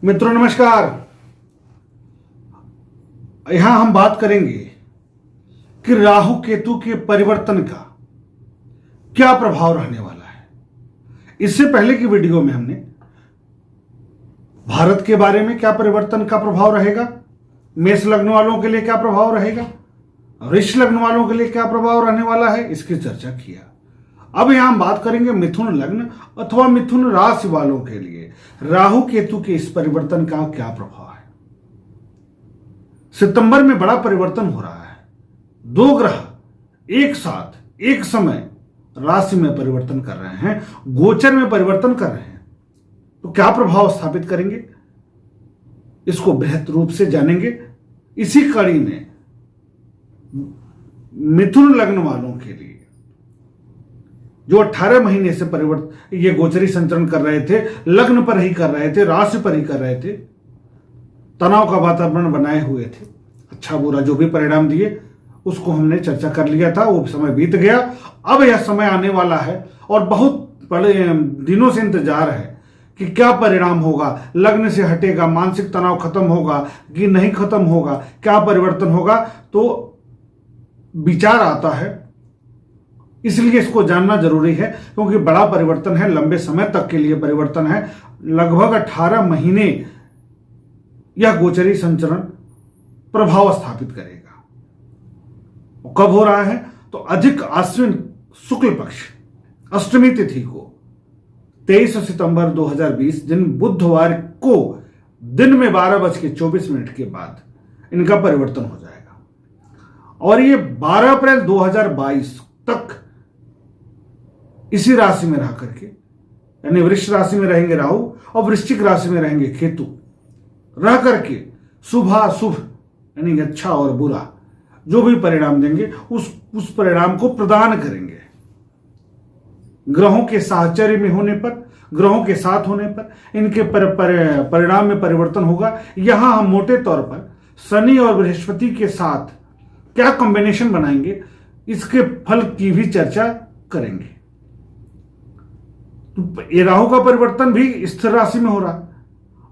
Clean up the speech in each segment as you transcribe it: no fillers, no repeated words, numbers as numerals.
मित्रों नमस्कार। यहां हम बात करेंगे कि राहु केतु के परिवर्तन का क्या प्रभाव रहने वाला है। इससे पहले की वीडियो में हमने भारत के बारे में क्या परिवर्तन का प्रभाव रहेगा, मेष लग्न वालों के लिए क्या प्रभाव रहेगा, वृष लग्न वालों के लिए क्या प्रभाव रहने वाला है, इसकी चर्चा किया। अब यहां हम बात करेंगे मिथुन लग्न अथवा मिथुन राशि वालों के लिए राहु केतु के इस परिवर्तन का क्या प्रभाव है। सितंबर में बड़ा परिवर्तन हो रहा है। दो ग्रह एक साथ एक समय राशि में परिवर्तन कर रहे हैं, गोचर में परिवर्तन कर रहे हैं। तो क्या प्रभाव स्थापित करेंगे, इसको बृहत रूप से जानेंगे। इसी कड़ी में मिथुन लग्न वालों के लिए जो 18 महीने से परिवर्तन ये गोचरी संचरण कर रहे थे, लग्न पर ही कर रहे थे, राशि पर ही कर रहे थे, तनाव का वातावरण बनाए हुए थे, अच्छा बुरा जो भी परिणाम दिए उसको हमने चर्चा कर लिया था। वो समय बीत गया। अब यह समय आने वाला है और बहुत बड़े दिनों से इंतजार है कि क्या परिणाम होगा, लग्न से हटेगा, मानसिक तनाव खत्म होगा कि नहीं खत्म होगा, क्या परिवर्तन होगा। तो विचार आता है, इसलिए इसको जानना जरूरी है क्योंकि बड़ा परिवर्तन है, लंबे समय तक के लिए परिवर्तन है। लगभग 18 महीने यह गोचरी संचरण प्रभाव स्थापित करेगा। कब हो रहा है तो अधिक आश्विन शुक्ल पक्ष अष्टमी तिथि को 23 सितंबर 2020 दिन बुधवार को दिन में 12:24 के बाद इनका परिवर्तन हो जाएगा और ये 12 अप्रैल 2022 तक इसी राशि में रह करके, यानी वृष राशि में रहेंगे राहु और वृश्चिक राशि में रहेंगे केतु, रह करके शुभ अशुभ यानी अच्छा और बुरा जो भी परिणाम देंगे उस परिणाम को प्रदान करेंगे। ग्रहों के साहचर्य में होने पर, ग्रहों के साथ होने पर इनके परिणाम में परिवर्तन होगा। यहां हम मोटे तौर पर शनि और बृहस्पति के साथ क्या कॉम्बिनेशन बनाएंगे इसके फल की भी चर्चा करेंगे। तो ये राहु का परिवर्तन भी स्थिर राशि में हो रहा है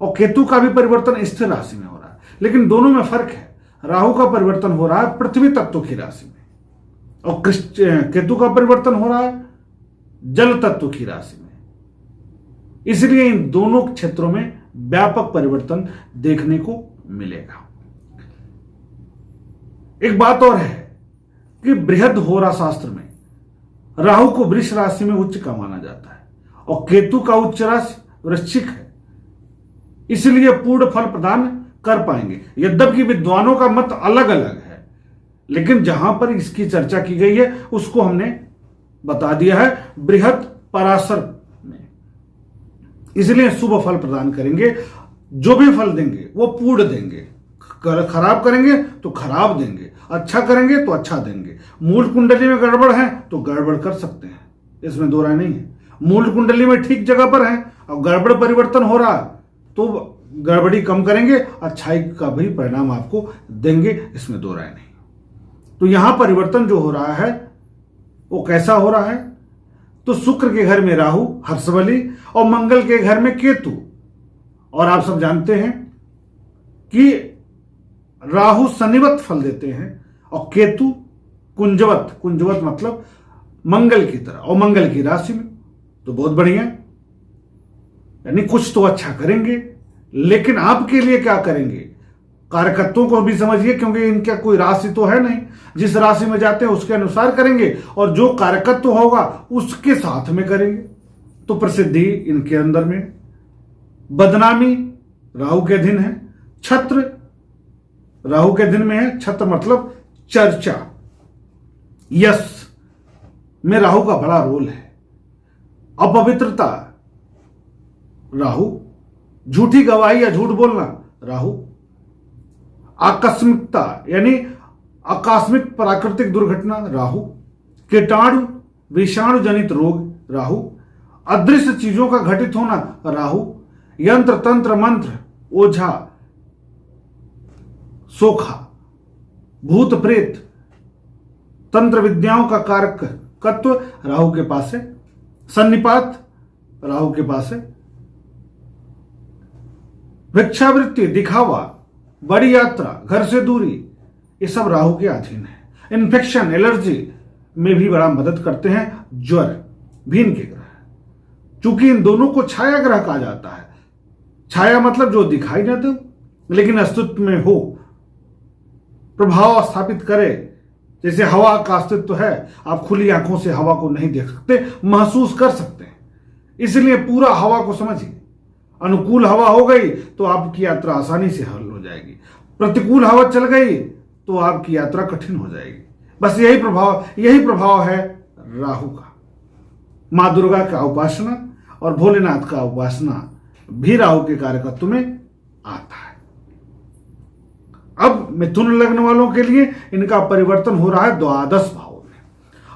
और केतु का भी परिवर्तन स्थिर राशि में हो रहा है, लेकिन दोनों में फर्क है। राहु का परिवर्तन हो रहा है पृथ्वी तत्व की राशि में और केतु का परिवर्तन हो रहा है जल तत्व की राशि में। इसलिए इन दोनों क्षेत्रों में व्यापक परिवर्तन देखने को मिलेगा। एक बात और है कि बृहद होरा शास्त्र में राहु को वृष राशि में उच्च का माना जाता है और केतु का उच्च राशि वृश्चिक है, इसलिए पूर्ण फल प्रदान कर पाएंगे। यद्यपि विद्वानों का मत अलग अलग है, लेकिन जहां पर इसकी चर्चा की गई है उसको हमने बता दिया है बृहद पराशर में। इसलिए शुभ फल प्रदान करेंगे, जो भी फल देंगे वो पूर्ण देंगे। खराब करेंगे तो खराब देंगे, अच्छा करेंगे तो अच्छा देंगे। मूल कुंडली में गड़बड़ है तो गड़बड़ कर सकते हैं, इसमें दो राय नहीं है। मूल कुंडली में ठीक जगह पर है और गड़बड़ परिवर्तन हो रहा है तो गड़बड़ी कम करेंगे, अच्छाई का भी परिणाम आपको देंगे, इसमें दो राय नहीं। तो यहां परिवर्तन जो हो रहा है वो कैसा हो रहा है तो शुक्र के घर में राहु हर्षबली और मंगल के घर में केतु। और आप सब जानते हैं कि राहु शनिवत फल देते हैं और केतु कुंजवत, कुंजवत मतलब मंगल की तरह और मंगल की राशि में। तो बहुत बढ़िया, यानी कुछ तो अच्छा करेंगे, लेकिन आपके लिए क्या करेंगे कारकत्वों को भी समझिए, क्योंकि इनका कोई राशि तो है नहीं। जिस राशि में जाते हैं उसके अनुसार करेंगे और जो कारकत्व होगा उसके साथ में करेंगे। तो प्रसिद्धि इनके अंदर में, बदनामी राहु के दिन है, छत्र राहु के दिन में है, छत्र मतलब चर्चा, यश में राहु का बड़ा रोल है। अपवित्रता राहु, झूठी गवाही या झूठ बोलना राहु, आकस्मिकता यानी आकस्मिक प्राकृतिक दुर्घटना राहु, कीटाणु विषाणु जनित रोग राहु, अदृश्य चीजों का घटित होना राहु, यंत्र तंत्र मंत्र ओझा सोखा, भूत प्रेत तंत्र विद्याओं का कारकत्व राहु के पास है, सन्निपात राहु के पास है, भिक्षावृत्ति, दिखावा, बड़ी यात्रा, घर से दूरी, ये सब राहु के अधीन है। इन्फेक्शन, एलर्जी में भी बड़ा मदद करते हैं। ज्वर भी इनके ग्रह है। चूंकि इन दोनों को छाया ग्रह कहा जाता है। छाया मतलब जो दिखाई न दे लेकिन अस्तित्व में हो, प्रभाव स्थापित करे। जैसे हवा का अस्तित्व है, आप खुली आंखों से हवा को नहीं देख सकते, महसूस कर सकते हैं। इसलिए पूरा हवा को समझिए। अनुकूल हवा हो गई तो आपकी यात्रा आसानी से हल हो जाएगी, प्रतिकूल हवा चल गई तो आपकी यात्रा कठिन हो जाएगी। बस यही प्रभाव है राहु का। मां दुर्गा का उपासना और भोलेनाथ का उपासना भी राहु के कार्यकत्व में आता है। अब मिथुन लग्न वालों के लिए इनका परिवर्तन हो रहा है द्वादश भाव में।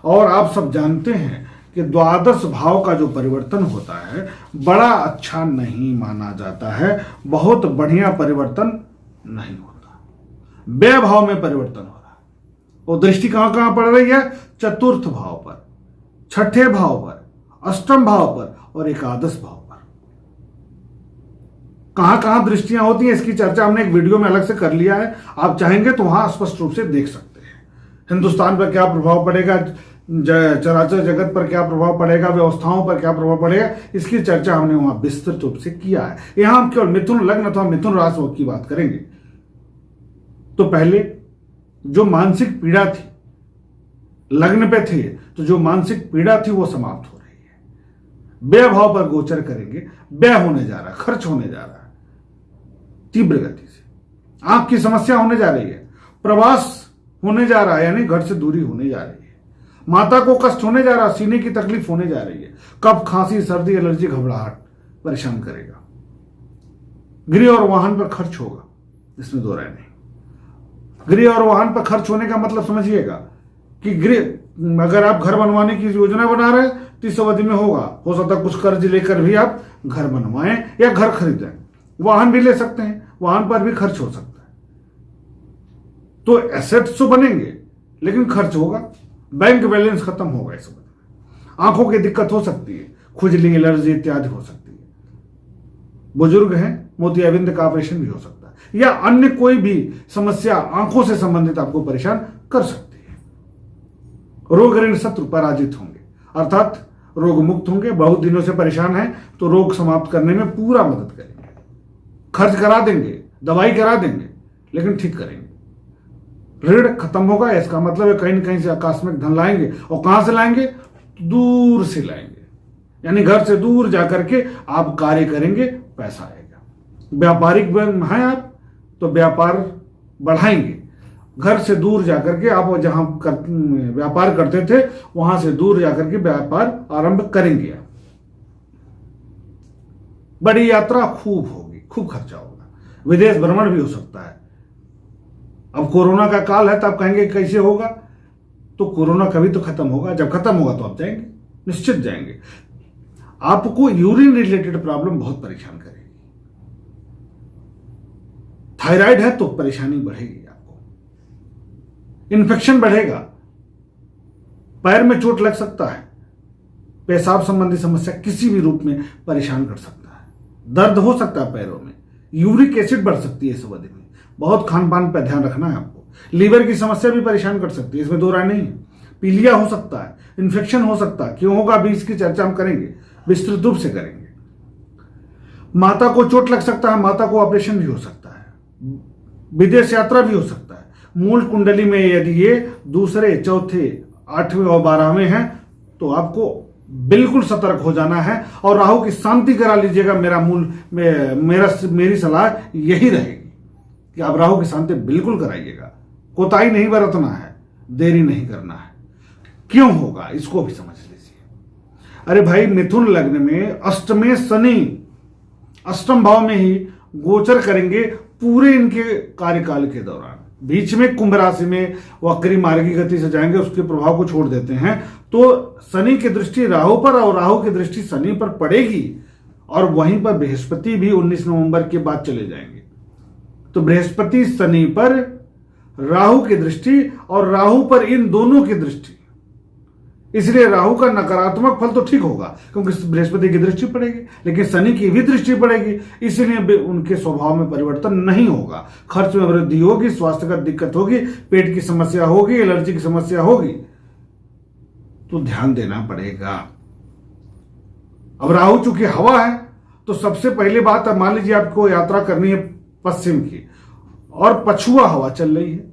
और आप सब जानते हैं कि द्वादश भाव का जो परिवर्तन होता है बड़ा अच्छा नहीं माना जाता है, बहुत बढ़िया परिवर्तन नहीं होता। व्यय भाव में परिवर्तन हो रहा है। वो दृष्टि कहां कहां पड़ रही है? चतुर्थ भाव पर, छठे भाव पर, अष्टम भाव पर और एकादश भाव पर। कहां कहां दृष्टियां होती हैं इसकी चर्चा हमने एक वीडियो में अलग से कर लिया है। आप चाहेंगे तो वहां स्पष्ट रूप से देख सकते हैं। हिंदुस्तान पर क्या प्रभाव पड़ेगा, चराचर जगत पर क्या प्रभाव पड़ेगा, व्यवस्थाओं पर क्या प्रभाव पड़ेगा, इसकी चर्चा हमने वहां विस्तृत रूप से किया है। यहां हम केवल मिथुन लग्न अथवा मिथुन राशि की बात करेंगे। तो पहले जो मानसिक पीड़ा थी, लग्न पे थे तो जो मानसिक पीड़ा थी वो समाप्त हो रही है। व्यय भाव पर गोचर करेंगे, व्यय होने जा रहा है, खर्च होने जा रहा है तीव्र गति से। आंख की समस्या होने जा रही है, प्रवास होने जा रहा है यानी घर से दूरी होने जा रही है, माता को कष्ट होने जा रहा है, सीने की तकलीफ होने जा रही है, कफ, खांसी, सर्दी, एलर्जी, घबराहट परेशान करेगा। गृह और वाहन पर खर्च होगा, इसमें दो राय नहीं। गृह और वाहन पर खर्च होने का मतलब समझिएगा कि गृह, अगर आप घर बनवाने की योजना बना रहे हैं तो इस अवधि में होगा। हो सकता है कुछ कर्ज लेकर भी आप घर बनवाएं या घर खरीदें। वाहन भी ले सकते हैं, वाहन पर भी खर्च हो सकता है। तो एसेट्स तो बनेंगे लेकिन खर्च होगा। बैंक बैलेंस खत्म होगा इस वक्त में। आंखों की दिक्कत हो सकती है, खुजली, एलर्जी इत्यादि हो सकती है। बुजुर्ग हैं, मोतियाबिंद का ऑपरेशन भी हो सकता है या अन्य कोई भी समस्या आंखों से संबंधित आपको परेशान कर सकती है। रोग ऋण शत्रु पराजित होंगे, अर्थात रोग मुक्त होंगे। बहुत दिनों से परेशान हैं तो रोग समाप्त करने में पूरा मदद करेंगे। खर्च करा देंगे, दवाई करा देंगे लेकिन ठीक करेंगे। ऋण खत्म होगा, इसका मतलब है कहीं न कहीं से आकस्मिक धन लाएंगे। और कहां से लाएंगे? दूर से लाएंगे, यानी घर से दूर जाकर के आप कार्य करेंगे, पैसा आएगा। व्यापारिक हैं आप तो व्यापार बढ़ाएंगे। घर से दूर जाकर के आप जहां व्यापार करते थे वहां से दूर जाकर के व्यापार आरंभ करेंगे आप। बड़ी यात्रा खूब होगी, खूब खर्चा होगा। विदेश भ्रमण भी हो सकता है। अब कोरोना का काल है तो आप कहेंगे कैसे होगा? तो कोरोना कभी तो खत्म होगा, जब खत्म होगा तो आप जाएंगे, निश्चित जाएंगे। आपको यूरिन रिलेटेड प्रॉब्लम बहुत परेशान करेगी। थायराइड है तो परेशानी बढ़ेगी आपको, इन्फेक्शन बढ़ेगा, पैर में चोट लग सकता है, पेशाब संबंधी समस्या किसी भी रूप में परेशान कर सकता है, दर्द हो सकता है पैरों में, यूरिक एसिड बढ़ सकती है इस अवधि में। बहुत खान पान पर ध्यान रखना है आपको। लीवर की समस्या भी परेशान कर सकती है, इसमें दो राय नहीं है। पीलिया हो सकता है, इन्फेक्शन हो सकता है, क्यों होगा अभी इसकी चर्चा हम करेंगे, विस्तृत रूप से करेंगे। माता को चोट लग सकता है, माता को ऑपरेशन भी हो सकता है, विदेश यात्रा भी हो सकता है। मूल कुंडली में यदि ये दूसरे, चौथे, 8वें और 12वें हैं तो आपको बिल्कुल सतर्क हो जाना है और राहु की शांति करा लीजिएगा। मेरी सलाह यही रहेगी कि आप राहु की शांति बिल्कुल कराइएगा। कोताही नहीं बरतना है, देरी नहीं करना है। क्यों होगा इसको भी समझ लीजिए। अरे भाई, मिथुन लग्न में अष्टमें शनि अष्टम भाव में ही गोचर करेंगे पूरे इनके कार्यकाल के दौरान। बीच में कुंभ राशि में वक्री मार्गी गति से जाएंगे, उसके प्रभाव को छोड़ देते हैं तो शनि की दृष्टि राहु पर और राहु की दृष्टि शनि पर पड़ेगी। और वहीं पर बृहस्पति भी 19 नवंबर के बाद चले जाएंगे। तो बृहस्पति शनि पर राहु की दृष्टि और राहु पर इन दोनों की दृष्टि, इसलिए राहु का नकारात्मक फल तो ठीक होगा क्योंकि बृहस्पति की दृष्टि पड़ेगी, लेकिन शनि की भी दृष्टि पड़ेगी, इसलिए उनके स्वभाव में परिवर्तन नहीं होगा। खर्च में वृद्धि होगी, स्वास्थ्य का दिक्कत होगी, पेट की समस्या होगी, एलर्जी की समस्या होगी, तो ध्यान देना पड़ेगा। अब राहु चूंकि हवा है तो सबसे पहली बात, मान लीजिए आपको यात्रा करनी है पश्चिम की और पछुआ हवा चल रही है,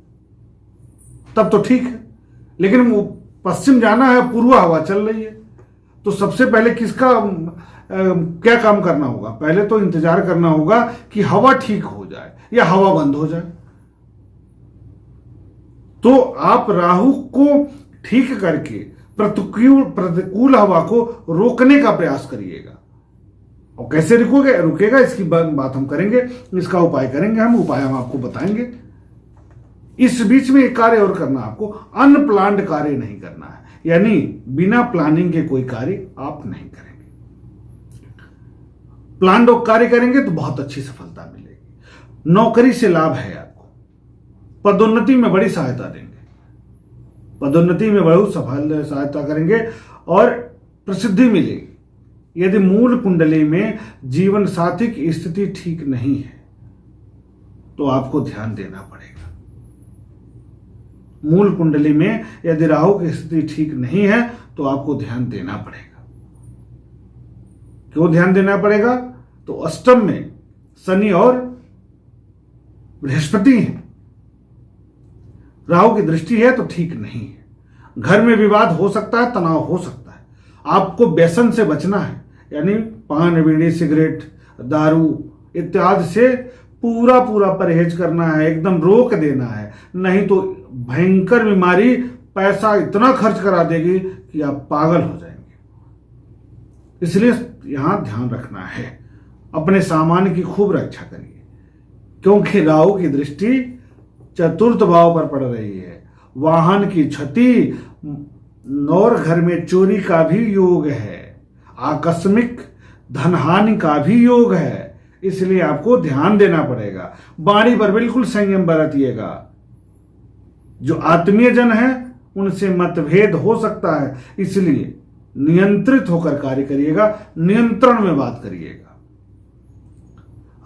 तब तो ठीक है, लेकिन पश्चिम जाना है, पूर्व हवा चल रही है, तो सबसे पहले किसका क्या काम करना होगा? पहले तो इंतजार करना होगा कि हवा ठीक हो जाए या हवा बंद हो जाए। तो आप राहु को ठीक करके प्रतिकूल हवा को रोकने का प्रयास करिएगा। और कैसे रुकेगा इसकी बात हम करेंगे, इसका उपाय करेंगे, उपाय हम आपको बताएंगे। इस बीच में एक कार्य और करना, आपको अनप्लान्ड कार्य नहीं करना है, यानी बिना प्लानिंग के कोई कार्य आप नहीं करेंगे। प्लान्ड कार्य करेंगे तो बहुत अच्छी सफलता मिलेगी। नौकरी से लाभ है आपको, पदोन्नति में बड़ी सहायता देंगे, पदोन्नति में बहुत सफल सहायता करेंगे और प्रसिद्धि मिलेगी। यदि मूल कुंडली में जीवन साथी की स्थिति ठीक नहीं है तो आपको ध्यान देना पड़ेगा। मूल कुंडली में यदि राहु की स्थिति ठीक नहीं है तो आपको ध्यान देना पड़ेगा। क्यों ध्यान देना पड़ेगा? तो अष्टम में शनि और बृहस्पति हैं, राहु की दृष्टि है तो ठीक नहीं है। घर में विवाद हो सकता है, तनाव हो सकता है। आपको व्यसन से बचना है, यानी पान, बीड़ी, सिगरेट, दारू इत्यादि से पूरा परहेज करना है, एकदम रोक देना है, नहीं तो भयंकर बीमारी पैसा इतना खर्च करा देगी कि आप पागल हो जाएंगे। इसलिए यहां ध्यान रखना है, अपने सामान की खूब रक्षा करिए, क्योंकि राहु की दृष्टि चतुर्थ भाव पर पड़ रही है। वाहन की क्षति और घर में चोरी का भी योग है, आकस्मिक धनहानि का भी योग है, इसलिए आपको ध्यान देना पड़ेगा। वाणी पर बिल्कुल संयम बरतिएगा। जो आत्मीय जन है उनसे मतभेद हो सकता है, इसलिए नियंत्रित होकर कार्य करिएगा, नियंत्रण में बात करिएगा।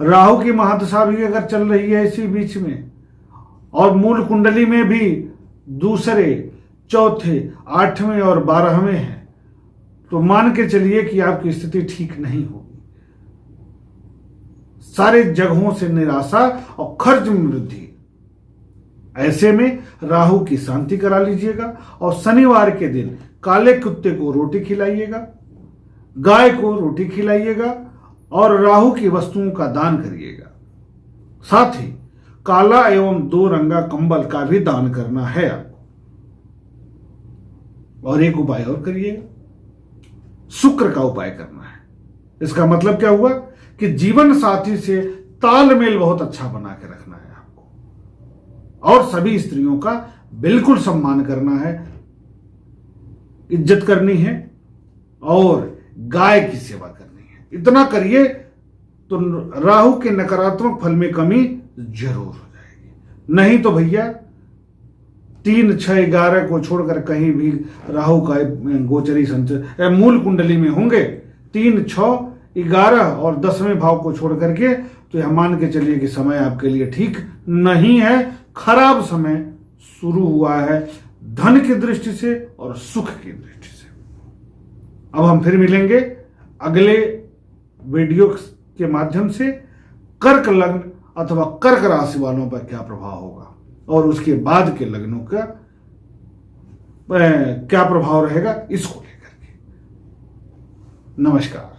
राहु की महादशा भी अगर चल रही है इसी बीच में और मूल कुंडली में भी दूसरे, चौथे, 8वें और 12वें हैं, तो मान के चलिए कि आपकी स्थिति ठीक नहीं होगी। सारे जगहों से निराशा और खर्च में वृद्धि। ऐसे में राहु की शांति करा लीजिएगा और शनिवार के दिन काले कुत्ते को रोटी खिलाइएगा, गाय को रोटी खिलाइएगा और राहु की वस्तुओं का दान करिएगा। साथ ही काला एवं 2 रंगा कंबल का भी दान करना है आपको। और एक उपाय और करिएगा, शुक्र का उपाय करना है। इसका मतलब क्या हुआ कि जीवन साथी से तालमेल बहुत अच्छा बना के रखना है आपको और सभी स्त्रियों का बिल्कुल सम्मान करना है, इज्जत करनी है और गाय की सेवा करनी है। इतना करिए तो राहु के नकारात्मक फल में कमी जरूर हो जाएगी। नहीं तो भैया 3, 6, 11 को छोड़कर कहीं भी राहु का गोचरी संचर मूल कुंडली में होंगे, 3, 6, 11 और 10वें भाव को छोड़ करके, तो यह मान के चलिए कि समय आपके लिए ठीक नहीं है, खराब समय शुरू हुआ है धन की दृष्टि से और सुख की दृष्टि से। अब हम फिर मिलेंगे अगले वीडियो के माध्यम से कर्क लग्न अथवा कर्क राशि वालों पर क्या प्रभाव होगा और उसके बाद के लग्नों का क्या प्रभाव रहेगा, इसको लेकर के। नमस्कार।